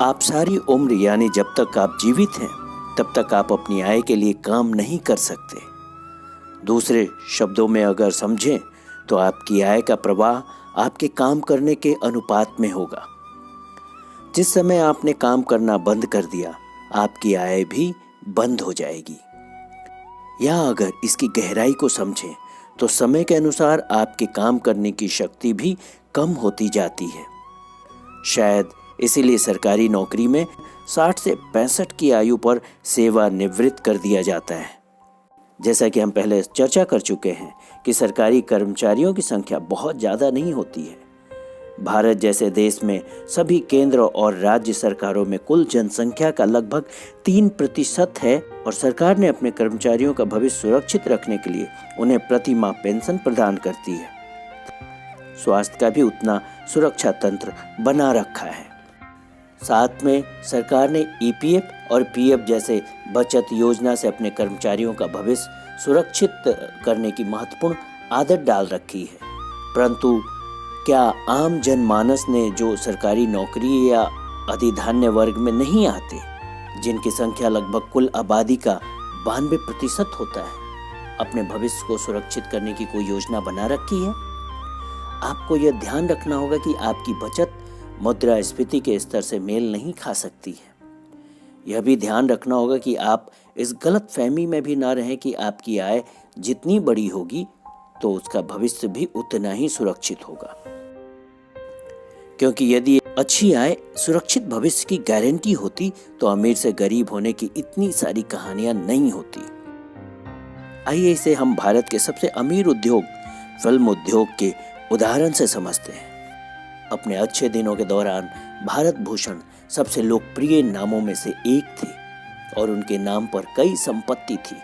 आप सारी उम्र यानी जब तक आप जीवित हैं तब तक आप अपनी आय के लिए काम नहीं कर सकते। दूसरे शब्दों में अगर समझें तो आपकी आय का प्रवाह आपके काम करने के अनुपात में होगा। जिस समय आपने काम करना बंद कर दिया, आपकी आय भी बंद हो जाएगी। या अगर इसकी गहराई को समझें तो समय के अनुसार आपके काम करने की शक्ति भी कम होती जाती है। शायद इसीलिए सरकारी नौकरी में 60 से 65 की आयु पर सेवानिवृत्त कर दिया जाता है। जैसा कि हम पहले चर्चा कर चुके हैं कि सरकारी कर्मचारियों की संख्या बहुत ज़्यादा नहीं होती है। भारत जैसे देश में सभी केंद्र और राज्य सरकारों में कुल जनसंख्या का लगभग 3% है और सरकार ने अपने कर्मचारियों का भविष्य सुरक्षित रखने के लिए उन्हें प्रति माह पेंशन प्रदान करती है। स्वास्थ्य का भी उतना सुरक्षा तंत्र बना रखा है। साथ में सरकार ने ईपीएफ और पीएफ जैसे बचत योजना से अपने कर्मचारियों का भविष्य सुरक्षित करने की महत्वपूर्ण आदत डाल रखी है। परंतु क्या आम जनमानस ने, जो सरकारी नौकरी या अधिधान्य वर्ग में नहीं आते, जिनकी संख्या लगभग कुल आबादी का 92% होता है, अपने भविष्य को सुरक्षित करने की कोई योजना बना रखी है? आपको यह ध्यान रखना होगा कि आपकी बचत मुद्रास्फीति के स्तर से मेल नहीं खा सकती है। यह भी ध्यान रखना होगा कि आप इस गलत फहमी में भी ना रहें कि आपकी आय जितनी बड़ी होगी तो उसका भविष्य भी उतना ही सुरक्षित होगा। क्योंकि यदि अच्छी आय सुरक्षित भविष्य की गारंटी होती तो अमीर से गरीब होने की इतनी सारी कहानियां नहीं होती। आइए इसे हम भारत के सबसे अमीर उद्योग फिल्म उद्योग के उदाहरण से समझते हैं। अपने अच्छे दिनों के दौरान भारत भूषण सबसे लोकप्रिय नामों में से एक थे और उनके नाम पर कई संपत्ति थी।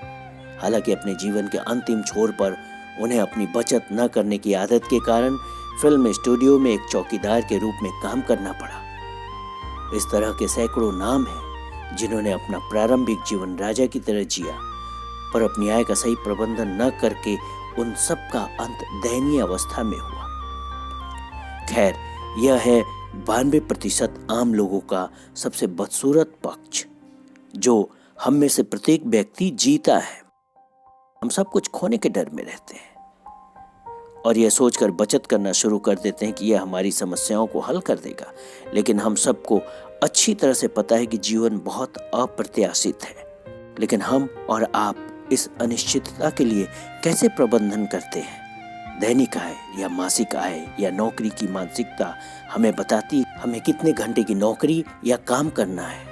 हालांकि अपने जीवन के अंतिम छोर पर उन्हें अपनी बचत न करने की आदत के कारण फिल्म स्टूडियो में एक चौकीदार के रूप में काम करना पड़ा। इस तरह के सैकड़ों नाम हैं जिन्होंने अपना प्रारंभिक जीवन राजा की तरह जिया, पर अपनी आय का सही प्रबंधन न करके उन सब का अंत दयनीय अवस्था में हुआ। खैर, यह है 92% आम लोगों का सबसे बदसूरत पक्ष, जो हम में से प्रत्येक व्यक्ति जीता है। हम सब कुछ खोने के डर में रहते हैं और यह सोचकर बचत करना शुरू कर देते हैं कि यह हमारी समस्याओं को हल कर देगा। लेकिन हम सबको अच्छी तरह से पता है कि जीवन बहुत अप्रत्याशित है। लेकिन हम और आप इस अनिश्चितता के लिए कैसे प्रबंधन करते हैं? दैनिक आय या मासिक आय या नौकरी की मानसिकता हमें बताती हमें कितने घंटे की नौकरी या काम करना है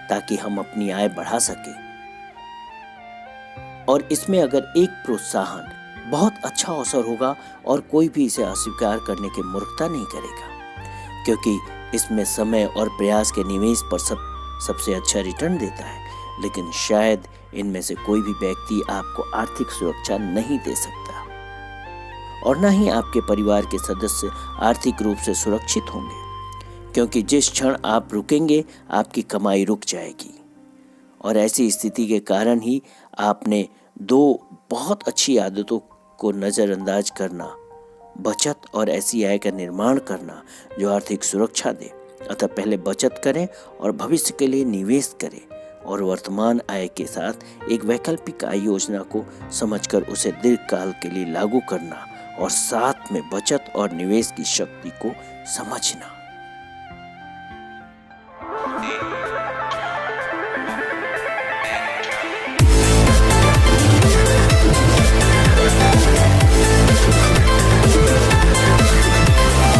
ताकि हम अपनी आय बढ़ा सके। और इसमें अगर एक प्रोत्साहन बहुत अच्छा अवसर होगा और कोई भी इसे अस्वीकार करने की मूर्खता नहीं करेगा, क्योंकि इसमें समय और प्रयास के निवेश पर सबसे अच्छा रिटर्न देता है। लेकिन शायद इनमें से कोई भी व्यक्ति आपको आर्थिक सुरक्षा नहीं दे सकता और न ही आपके परिवार के सदस्य आर्थिक रूप से सुरक्षित होंगे, क्योंकि जिस क्षण आप रुकेंगे आपकी कमाई रुक जाएगी। और ऐसी स्थिति के कारण ही आपने 2 बहुत अच्छी आदतों को नज़रअंदाज करना, बचत और ऐसी आय का निर्माण करना जो आर्थिक सुरक्षा दे। अतः पहले बचत करें और भविष्य के लिए निवेश करें और वर्तमान आय के साथ एक वैकल्पिक आय योजना को समझकर उसे दीर्घकाल के लिए लागू करना और साथ में बचत और निवेश की शक्ति को समझना।